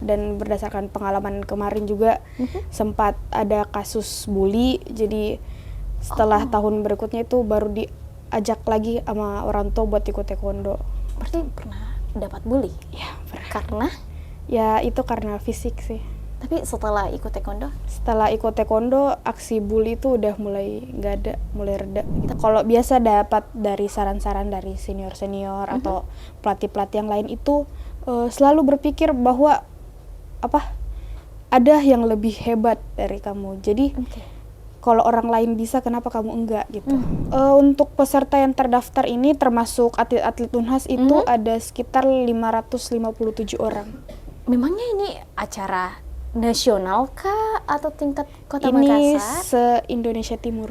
dan berdasarkan pengalaman kemarin juga sempat ada kasus bully, jadi setelah tahun berikutnya itu baru diajak lagi sama orang tua buat ikut taekwondo. Berarti pernah dapat bully? Ya, pernah. Karena? Ya itu karena fisik sih. Tapi setelah ikut taekwondo? Setelah ikut taekwondo, aksi bully itu udah mulai nggak ada, mulai reda gitu. Kalau biasa dapat dari saran-saran dari senior-senior atau pelatih-pelatih yang lain itu selalu berpikir bahwa ada yang lebih hebat dari kamu. Jadi kalau orang lain bisa, kenapa kamu enggak gitu. Untuk peserta yang terdaftar ini termasuk atlet-atlet Unhas itu ada sekitar 557 orang. Memangnya ini acara nasional kah atau tingkat Kota Ini Makassar? se-Indonesia Timur.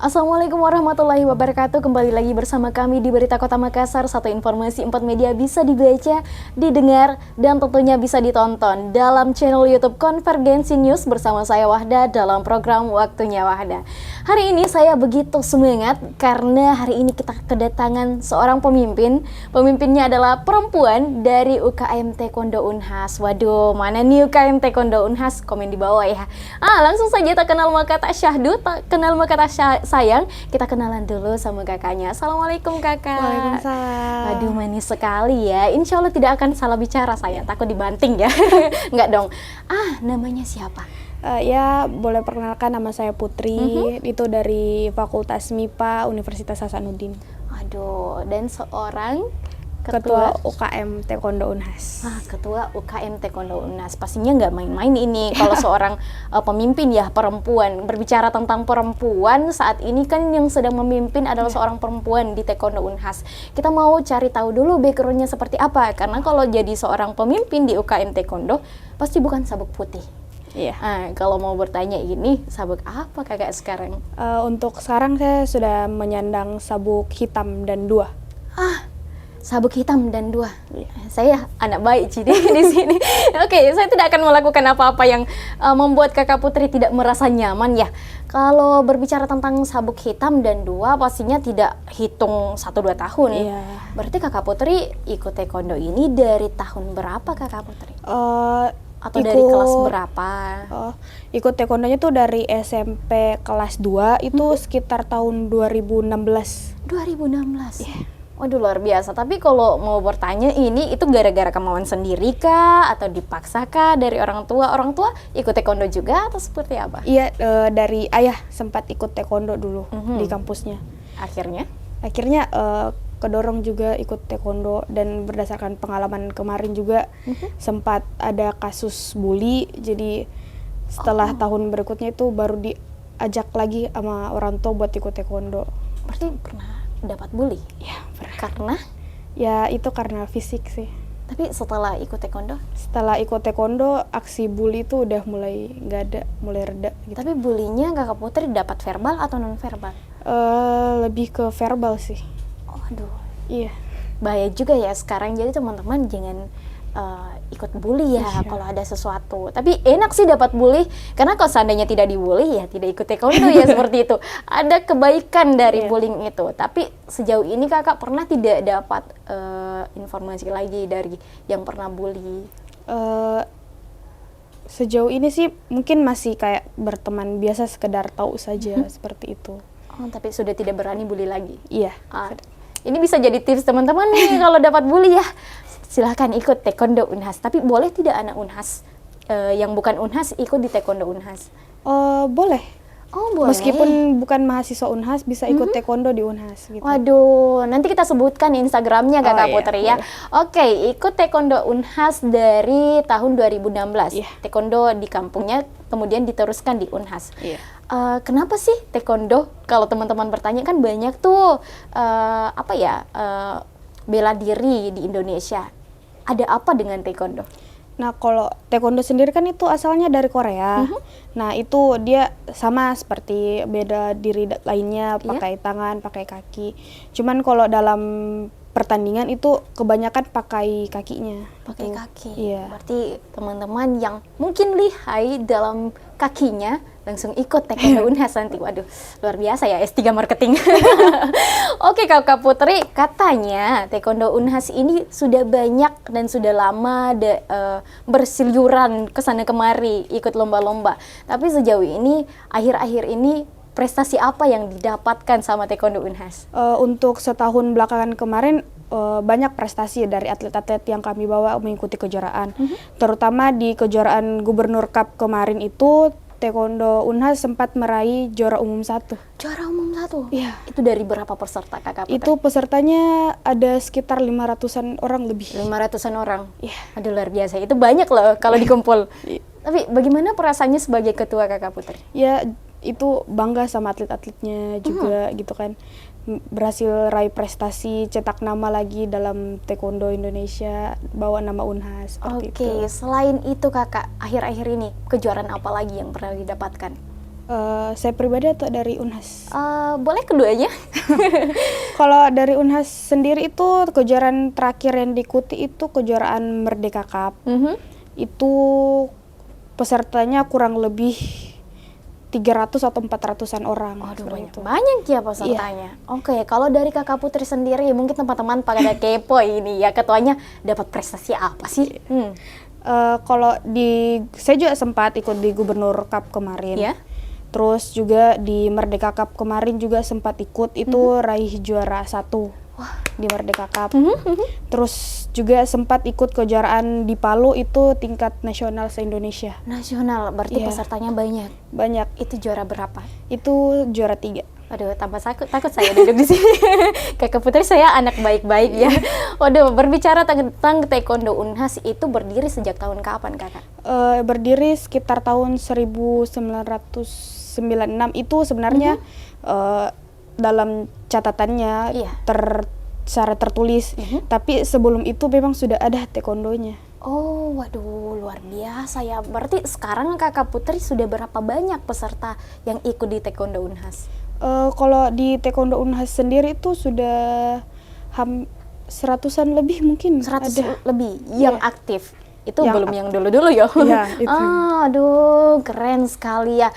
Assalamualaikum warahmatullahi wabarakatuh. Kembali lagi bersama kami di Berita Kota Makassar. Satu informasi 4 media bisa dibaca, didengar, dan tentunya bisa ditonton dalam channel YouTube Konvergensi News bersama saya Wahda dalam program Waktunya Wahda. Hari ini saya begitu semangat karena hari ini kita kedatangan seorang pemimpin. Pemimpinnya adalah perempuan dari UKM Taekwondo Unhas. Waduh, mana nih UKM Taekwondo Unhas? Komen di bawah ya. Langsung saja tak kenal maka tak syahdu, tak kenal maka tak sayang, kita kenalan dulu sama kakaknya. Assalamualaikum kakak. Waalaikumsalam. Waduh, manis sekali ya. Insya Allah tidak akan salah bicara saya, takut dibanting ya. Enggak dong. Namanya siapa? Ya, boleh perkenalkan, nama saya Putri. Itu dari Fakultas MIPA Universitas Hasanuddin. Aduh, dan seorang Ketua UKM Taekwondo Unhas. Ketua UKM Taekwondo Unhas. Pastinya nggak main-main ini kalau seorang pemimpin ya, perempuan. Berbicara tentang perempuan, saat ini kan yang sedang memimpin adalah seorang perempuan di Taekwondo Unhas. Kita mau cari tahu dulu background-nya seperti apa. Karena kalau jadi seorang pemimpin di UKM Taekwondo, pasti bukan sabuk putih. Iya. Kalau mau bertanya ini, sabuk apa kakak sekarang? Untuk sekarang saya sudah menyandang sabuk hitam dan 2. Sabuk hitam dan 2. Saya anak baik Cide di sini. Oke, saya tidak akan melakukan apa-apa yang membuat kakak Putri tidak merasa nyaman ya. Kalau berbicara tentang sabuk hitam dan 2, pastinya tidak hitung 1-2 tahun. Iya. Berarti kakak Putri ikut taekwondo ini dari tahun berapa kakak Putri? Atau dari kelas berapa? Ikut taekwondonya tuh dari SMP kelas 2, itu sekitar tahun 2016. 2016? Yeah. Waduh, luar biasa. Tapi kalau mau bertanya ini, itu gara-gara kemauan sendiri kah? Atau dipaksa kah dari orang tua? Orang tua ikut taekwondo juga atau seperti apa? Iya, dari ayah sempat ikut taekwondo dulu di kampusnya. Akhirnya kedorong juga ikut taekwondo, dan berdasarkan pengalaman kemarin juga sempat ada kasus bully, jadi setelah tahun berikutnya itu baru diajak lagi sama orang tua buat ikut taekwondo. Berarti pernah dapat bully? Ya, pernah. Karena? Ya itu karena fisik sih. Tapi setelah ikut taekwondo? Setelah ikut taekwondo, aksi bully itu udah mulai nggak ada, mulai reda gitu. Tapi bullynya kakak Putri dapat verbal atau non verbal? Lebih ke verbal sih. Aduh, iya. Bahaya juga ya sekarang, jadi teman-teman jangan ikut bully ya kalau ada sesuatu. Tapi enak sih dapat bully, karena kalau seandainya tidak dibully ya tidak ikut taekwondo ya seperti itu. Ada kebaikan dari bullying itu. Tapi sejauh ini kakak pernah tidak dapat informasi lagi dari yang pernah bully? Sejauh ini sih mungkin masih kayak berteman biasa, sekedar tahu saja seperti itu. Tapi sudah tidak berani bully lagi? Iya. Ini bisa jadi tips teman-teman nih kalau dapat bully ya. Silahkan ikut taekwondo Unhas. Tapi boleh tidak anak Unhas yang bukan Unhas ikut di taekwondo Unhas? Boleh. Oh, boleh. Meskipun bukan mahasiswa Unhas, bisa ikut taekwondo di Unhas gitu. Waduh, nanti kita sebutkan Instagramnya kakak Putri ya. Oke, ikut taekwondo Unhas dari tahun 2016. Taekwondo di kampungnya, kemudian diteruskan di Unhas. Kenapa sih taekwondo? Kalau teman-teman bertanya kan banyak tuh bela diri di Indonesia. Ada apa dengan taekwondo? Nah, kalau taekwondo sendiri kan itu asalnya dari Korea. Nah, itu dia sama seperti bela diri lainnya, pakai tangan, pakai kaki. Cuman kalau dalam pertandingan itu kebanyakan pakai kakinya. Pakai kaki. Iya. Berarti teman-teman yang mungkin lihai dalam kakinya langsung ikut taekwondo Unhas nanti. Waduh, luar biasa ya S3 marketing. Oke, Kakak Putri, katanya taekwondo Unhas ini sudah banyak dan sudah lama berseliuran ke sana kemari ikut lomba-lomba. Tapi sejauh ini akhir-akhir ini prestasi apa yang didapatkan sama taekwondo Unhas? Untuk setahun belakangan kemarin banyak prestasi dari atlet-atlet yang kami bawa mengikuti kejuaraan. Terutama di kejuaraan Gubernur Cup kemarin itu taekwondo Unhas sempat meraih juara umum 1. Juara umum 1? Iya. Itu dari berapa peserta, Kakak Putri? Itu pesertanya ada sekitar 500-an orang lebih. 500-an orang? Iya. Aduh, luar biasa. Itu banyak loh kalau dikumpul. Tapi bagaimana perasaannya sebagai ketua, Kakak Putri? Ya, itu bangga sama atlet-atletnya juga gitu kan. Berhasil raih prestasi, cetak nama lagi dalam taekwondo Indonesia, bawa nama Unhas seperti itu. Oke, selain itu Kakak, akhir-akhir ini kejuaraan apa lagi yang pernah didapatkan? Saya pribadi atau dari Unhas? Boleh keduanya. Kalau dari Unhas sendiri itu kejuaraan terakhir yang diikuti itu kejuaraan Merdeka Cup. Itu pesertanya kurang lebih 300 atau 400-an orang. Aduh, banyak ya pesertanya. Iya. Oke, kalau dari Kakak Putri sendiri, mungkin teman-teman pada kepo ini ya, ketuanya dapat prestasi apa sih? Kalau saya juga sempat ikut di Gubernur Cup kemarin. Yeah. Terus juga di Merdeka Cup kemarin juga sempat ikut, itu raih juara 1. Wah, di Merdeka Cup. Terus juga sempat ikut kejuaraan di Palu, itu tingkat nasional se-Indonesia. Nasional, berarti pesertanya banyak? Banyak. Itu juara berapa? Itu juara 3. Waduh, tambah takut saya duduk di sini. Kakak Putri, saya anak baik-baik ya. Waduh, berbicara tentang taekwondo Unhas itu berdiri sejak tahun kapan, Kakak? Berdiri sekitar tahun 1996. Itu sebenarnya dalam catatannya secara tertulis, tapi sebelum itu memang sudah ada taekwondonya. Oh, waduh, luar biasa ya. Berarti sekarang Kakak Putri sudah berapa banyak peserta yang ikut di taekwondo Unhas? Kalau di taekwondo Unhas sendiri itu sudah 100-an lebih mungkin. 100 lebih yang aktif. Itu yang belum yang dulu-dulu ya. Iya, itu. Aduh, keren sekali ya.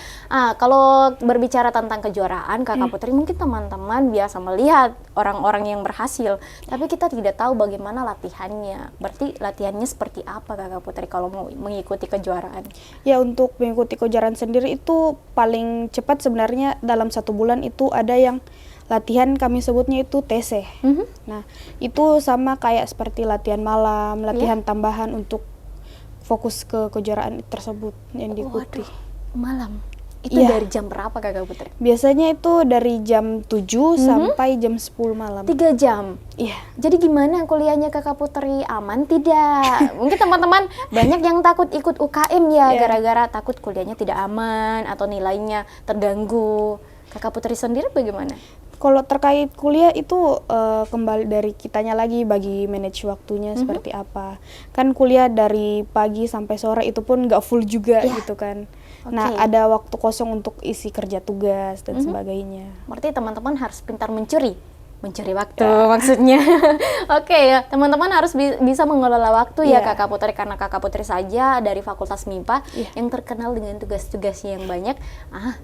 Kalau berbicara tentang kejuaraan, Kakak Putri, mungkin teman-teman biasa melihat orang-orang yang berhasil, tapi kita tidak tahu bagaimana latihannya. Berarti latihannya seperti apa, Kakak Putri, kalau mau mengikuti kejuaraan? Ya, untuk mengikuti kejuaraan sendiri itu paling cepat sebenarnya dalam 1 bulan itu ada yang latihan, kami sebutnya itu TC. Nah, itu sama kayak seperti latihan malam, latihan tambahan untuk fokus ke kejuaraan tersebut yang diikuti. Malam? Itu dari jam berapa, Kakak Putri? Biasanya itu dari jam 7 sampai jam 10 malam. 3 jam? Iya. Jadi gimana kuliahnya Kakak Putri? Aman tidak? Mungkin teman-teman banyak yang takut ikut UKM ya, gara-gara takut kuliahnya tidak aman atau nilainya terganggu. Kakak Putri sendiri bagaimana? Kalau terkait kuliah itu kembali dari kitanya lagi, bagi manage waktunya seperti apa. Kan kuliah dari pagi sampai sore itu pun nggak full juga gitu kan. Nah, ada waktu kosong untuk isi kerja tugas dan sebagainya. Berarti teman-teman harus pintar mencuri waktu maksudnya. Oke ya, teman-teman harus bisa mengelola waktu ya Kakak Putri, karena Kakak Putri saja dari Fakultas MIPA yang terkenal dengan tugas-tugasnya yang banyak,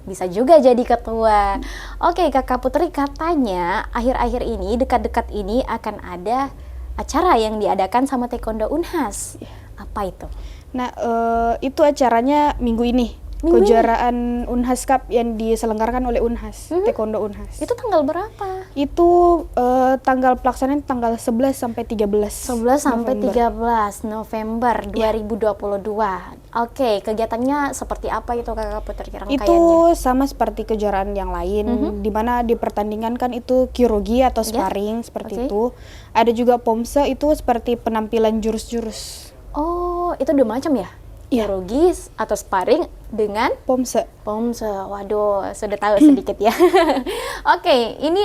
bisa juga jadi ketua. Oke, Kakak Putri, katanya akhir-akhir ini, dekat-dekat ini akan ada acara yang diadakan sama taekwondo Unhas. Apa itu? Nah, itu acaranya minggu ini. Kejuaraan Unhas Cup yang diselenggarakan oleh Unhas, taekwondo Unhas. Itu tanggal berapa? Itu tanggal pelaksanaan tanggal 11 sampai 13. 11 sampai 13 November 2022. Oke, kegiatannya seperti apa itu, Kakak Putri, rangkaiannya? Itu sama seperti kejuaraan yang lain, di mana dipertandingkan kan itu kirogi atau sparring seperti itu. Ada juga pomse, itu seperti penampilan jurus-jurus. Oh, itu 2 macam ya? Kyurugi atau sparring dengan Pomse. Waduh, sudah tahu sedikit ya. Oke, ini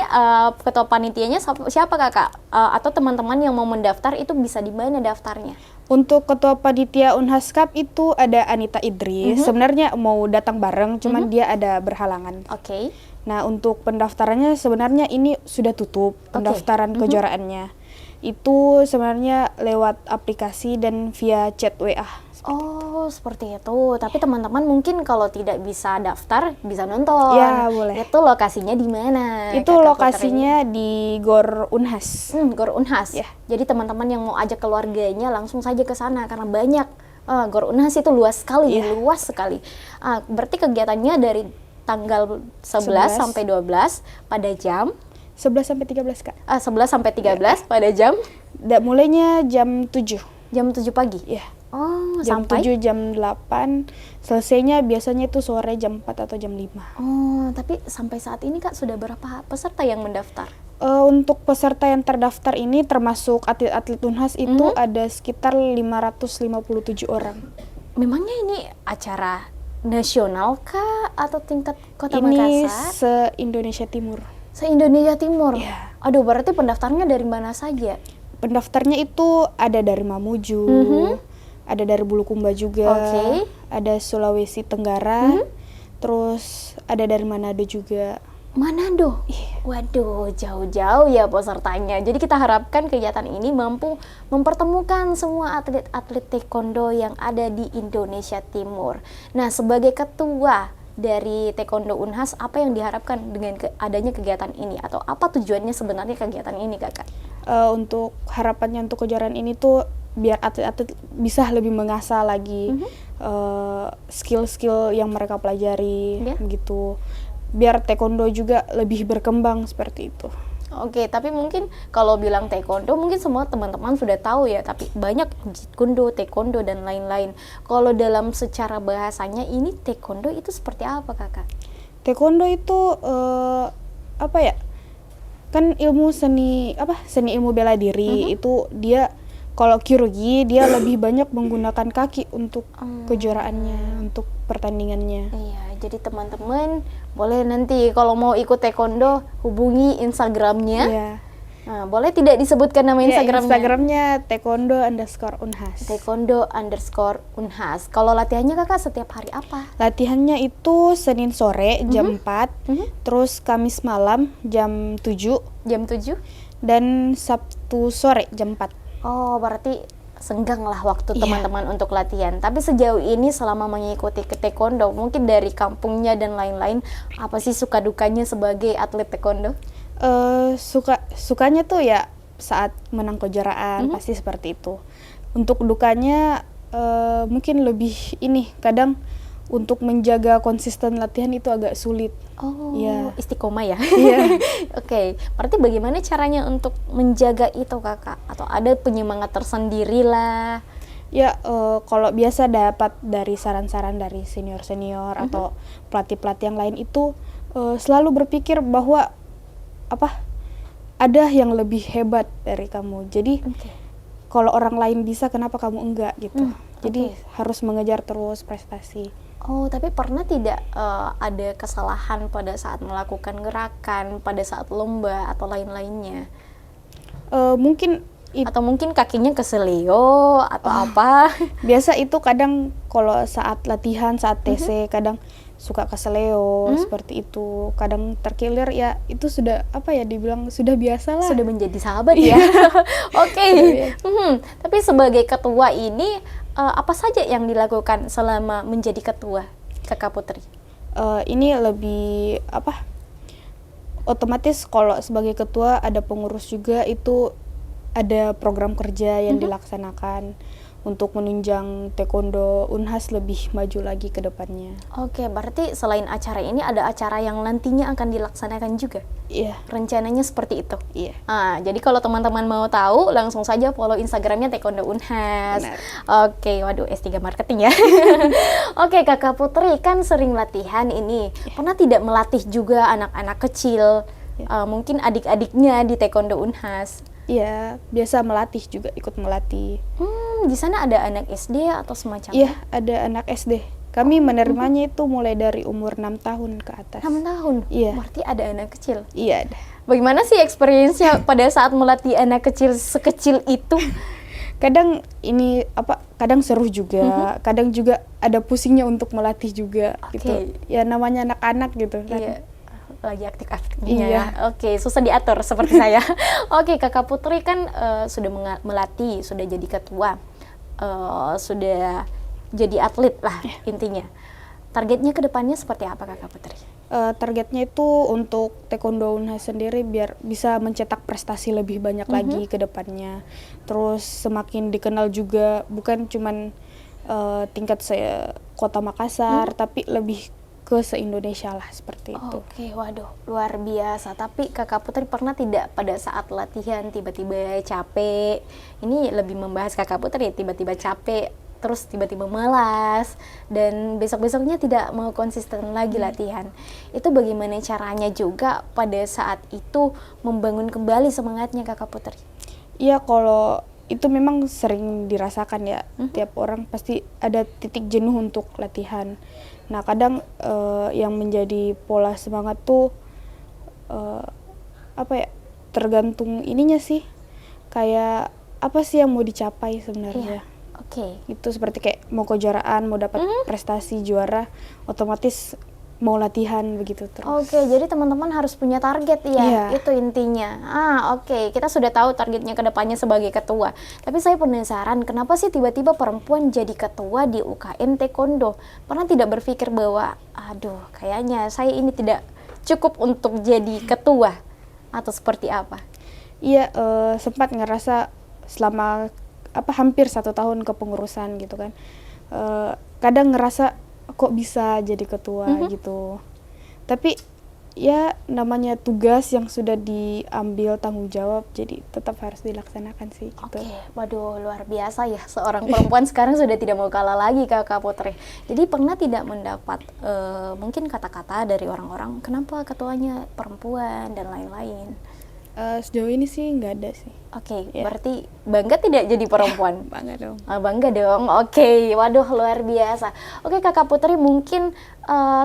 ketua panitianya siapa kakak? Atau teman-teman yang mau mendaftar itu bisa di mana daftarnya? Untuk ketua panitia Unhas Cup itu ada Anita Idris. Sebenarnya mau datang bareng, cuman dia ada berhalangan. Oke. Nah, untuk pendaftarannya sebenarnya ini sudah tutup pendaftaran kejuaraannya. Itu sebenarnya lewat aplikasi dan via chat WA. Oh, seperti itu. Tapi teman-teman mungkin kalau tidak bisa daftar, bisa nonton. Ya, boleh. Itu lokasinya di mana? Itu lokasinya di Gor Unhas. Gor Unhas. Ya. Jadi teman-teman yang mau ajak keluarganya langsung saja ke sana karena banyak. Gor Unhas itu luas sekali, luas sekali. Berarti kegiatannya dari tanggal 11 sampai 12 pada jam 11 sampai 13, Kak. 11 sampai 13 pada jam? Mulainya jam 7. Jam 7 pagi? Iya. Oh, jam sampai? 7, jam 8. Selesainya biasanya itu sore jam 4 atau jam 5. Oh, tapi sampai saat ini Kak sudah berapa peserta yang mendaftar? Untuk peserta yang terdaftar ini termasuk atlet-atlet Unhas itu ada sekitar 557 orang. Memangnya ini acara nasional kah atau tingkat Kota Ini Makassar? se-Indonesia Timur. Se-Indonesia Timur? Iya. Aduh, berarti pendaftarnya dari mana saja? Pendaftarnya itu ada dari Mamuju, ada dari Bulukumba juga, ada Sulawesi Tenggara, terus ada dari Manado juga. Manado? Waduh, jauh-jauh ya pesertanya. Jadi kita harapkan kegiatan ini mampu mempertemukan semua atlet-atlet taekwondo yang ada di Indonesia Timur. Nah, sebagai ketua dari Taekwondo Unhas, apa yang diharapkan dengan adanya kegiatan ini? Atau apa tujuannya sebenarnya kegiatan ini, Kakak? Untuk harapannya untuk kejuaraan ini tuh biar atlet-atlet bisa lebih mengasah lagi skill-skill yang mereka pelajari, gitu. Biar taekwondo juga lebih berkembang seperti itu. Oke, tapi mungkin kalau bilang taekwondo mungkin semua teman-teman sudah tahu ya, tapi banyak jitkundo, taekwondo dan lain-lain. Kalau dalam secara bahasanya ini taekwondo itu seperti apa, Kakak? Taekwondo itu apa ya? Kan ilmu seni ilmu bela diri. Itu dia kalau Kyurugi dia lebih banyak menggunakan kaki untuk kejuaraannya, untuk pertandingannya. Iya, jadi teman-teman boleh nanti kalau mau ikut taekwondo hubungi Instagramnya. Iya. Nah, boleh tidak disebutkan nama Instagramnya? Instagramnya taekwondo_unhas. Taekwondo_unhas. Kalau latihannya Kakak setiap hari apa? Latihannya itu Senin sore jam 4, terus Kamis malam jam 7. Jam 7? Dan Sabtu sore jam 4. Oh, berarti senggang lah waktu teman-teman untuk latihan. Tapi sejauh ini selama mengikuti ke taekwondo, mungkin dari kampungnya dan lain-lain, apa sih suka dukanya sebagai atlet taekwondo? Sukanya tuh ya saat menang kejuaraan, pasti seperti itu. Untuk dukanya mungkin lebih kadang untuk menjaga konsisten latihan itu agak sulit. Oh, ya. Istiqomah ya? Iya. Oke, berarti bagaimana caranya untuk menjaga itu, Kakak? Atau ada penyemangat tersendiri lah? Ya, kalau biasa dapat dari saran-saran dari senior-senior atau pelatih-pelatih yang lain itu selalu berpikir bahwa ada yang lebih hebat dari kamu. Jadi kalau orang lain bisa, kenapa kamu enggak gitu. Jadi harus mengejar terus prestasi. Oh, tapi pernah tidak ada kesalahan pada saat melakukan gerakan, pada saat lomba atau lain-lainnya? Atau mungkin kakinya keselio atau apa? Biasa itu kadang kalau saat latihan, saat TC kadang suka keselio seperti itu. Kadang terkilir ya, itu sudah dibilang sudah biasa lah. Sudah menjadi sahabat ya. Oke. Tapi sebagai ketua ini apa saja yang dilakukan selama menjadi ketua, Kakak Putri? Ini lebih otomatis kalau sebagai ketua ada pengurus juga, itu ada program kerja yang dilaksanakan untuk menunjang taekwondo Unhas lebih maju lagi ke depannya. Oke, berarti selain acara ini ada acara yang nantinya akan dilaksanakan juga? Iya. Rencananya seperti itu? Iya. Jadi kalau teman-teman mau tahu, langsung saja follow Instagramnya Taekwondo Unhas. Benar. Oke, waduh S3 marketing ya. Oke, Kakak Putri kan sering latihan ini. Pernah tidak melatih juga anak-anak kecil, mungkin adik-adiknya di Taekwondo Unhas? Iya, biasa melatih juga, ikut melatih. di sana ada anak SD atau semacamnya? Iya, ada anak SD. Kami menerimanya itu mulai dari umur 6 tahun ke atas. 6 tahun? Iya. Berarti ada anak kecil? Iya, ada. Bagaimana sih experience-nya pada saat melatih anak kecil sekecil itu? Kadang kadang seru juga, kadang juga ada pusingnya untuk melatih juga gitu. Ya namanya anak-anak gitu kan. Iya. Lagi aktif-aktifnya. Iya. Oke, susah diatur seperti saya. Oke, Kakak Putri kan sudah melatih, sudah jadi ketua, sudah jadi atlet lah intinya. Targetnya ke depannya seperti apa Kakak Putri? Targetnya itu untuk Taekwondo Unhas sendiri biar bisa mencetak prestasi lebih banyak lagi ke depannya. Terus semakin dikenal juga, bukan cuman tingkat Kota Makassar, tapi lebih ke se-Indonesia lah seperti itu. Oke, waduh, luar biasa. Tapi Kakak Putri pernah tidak pada saat latihan tiba-tiba capek? Ini lebih membahas Kakak Putri, tiba-tiba capek, terus tiba-tiba malas, dan besok-besoknya tidak mau konsisten lagi latihan. Itu bagaimana caranya juga pada saat itu membangun kembali semangatnya Kakak Putri? Iya, kalau itu memang sering dirasakan ya. Tiap orang pasti ada titik jenuh untuk latihan. Nah, kadang yang menjadi pola semangat tuh tergantung ininya sih. Kayak apa sih yang mau dicapai sebenarnya? Oke. Itu seperti kayak mau kejuaraan, mau dapat prestasi juara, otomatis mau latihan begitu terus. Oke, jadi teman-teman harus punya target ya, itu intinya. Oke, kita sudah tahu targetnya ke depannya sebagai ketua. Tapi saya penasaran, kenapa sih tiba-tiba perempuan jadi ketua di UKM Taekwondo? Pernah tidak berpikir bahwa, aduh, kayaknya saya ini tidak cukup untuk jadi ketua, atau seperti apa? Iya, sempat ngerasa selama hampir 1 tahun kepengurusan gitu kan. Kadang ngerasa kok bisa jadi ketua gitu. Tapi ya namanya tugas yang sudah diambil tanggung jawab, jadi tetap harus dilaksanakan sih gitu. Oke, waduh, luar biasa ya, seorang perempuan sekarang sudah tidak mau kalah lagi Kakak Putri. Jadi pernah tidak mendapat mungkin kata-kata dari orang-orang, kenapa ketuanya perempuan dan lain-lain? Sejauh ini sih nggak ada sih. Oke, berarti bangga tidak jadi perempuan? Bangga dong. Bangga dong, oke. Waduh, luar biasa. Oke, Kakak Putri, mungkin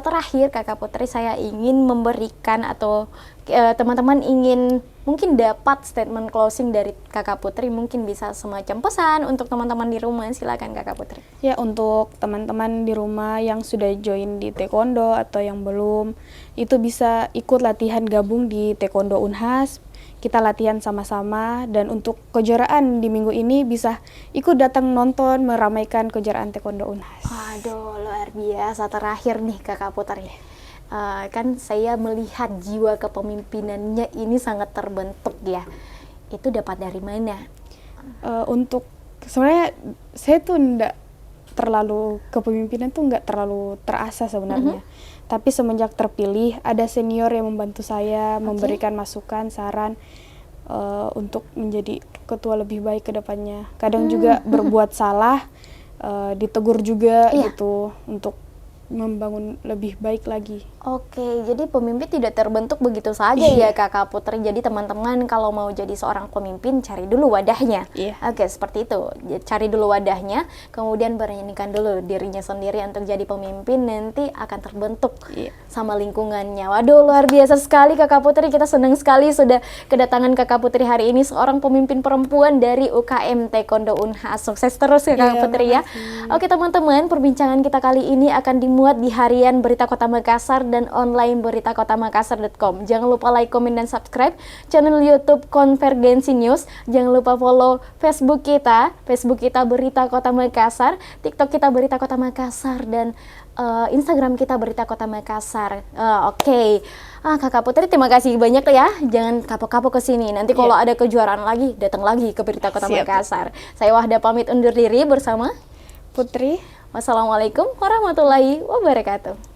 terakhir Kakak Putri saya ingin memberikan atau teman-teman ingin mungkin dapat statement closing dari Kakak Putri, mungkin bisa semacam pesan untuk teman-teman di rumah. Silakan Kakak Putri. Ya, untuk teman-teman di rumah yang sudah join di Taekwondo atau yang belum, itu bisa ikut latihan gabung di Taekwondo Unhas. Kita latihan sama-sama, dan untuk kejuaraan di minggu ini bisa ikut datang nonton meramaikan kejuaraan Taekwondo Unhas. Aduh, luar biasa. Terakhir nih Kakak Putri, kan saya melihat jiwa kepemimpinannya ini sangat terbentuk ya. Itu dapat dari mana? Untuk sebenarnya saya tuh kepemimpinan tuh nggak terlalu terasa sebenarnya. Tapi semenjak terpilih, ada senior yang membantu saya, memberikan masukan, saran untuk menjadi ketua lebih baik ke depannya. Kadang juga berbuat salah, ditegur juga gitu, untuk membangun lebih baik lagi. Oke, jadi pemimpin tidak terbentuk begitu saja ya Kakak Putri. Jadi teman-teman kalau mau jadi seorang pemimpin, cari dulu wadahnya. Oke, seperti itu. Cari dulu wadahnya, kemudian beranikan dulu dirinya sendiri untuk jadi pemimpin, nanti akan terbentuk sama lingkungannya. Waduh, luar biasa sekali Kakak Putri. Kita senang sekali sudah kedatangan Kakak Putri hari ini, seorang pemimpin perempuan dari UKM Taekwondo Unhas. Sukses terus ya Kakak Putri ya. Oke teman-teman, perbincangan kita kali ini akan dimuat di harian Berita Kota Makassar dan online beritakotamakassar.com. Jangan lupa like, komen, dan subscribe channel YouTube Konvergensi News. Jangan lupa follow Facebook kita Berita Kota Makassar, TikTok kita Berita Kota Makassar, dan Instagram kita Berita Kota Makassar. Oke. Kakak Putri, terima kasih banyak ya. Jangan kapok-kapok ke sini. Nanti kalau ada kejuaraan lagi, datang lagi ke Berita Kota Makassar. Saya Wahda pamit undur diri bersama Putri. Wassalamualaikum warahmatullahi wabarakatuh.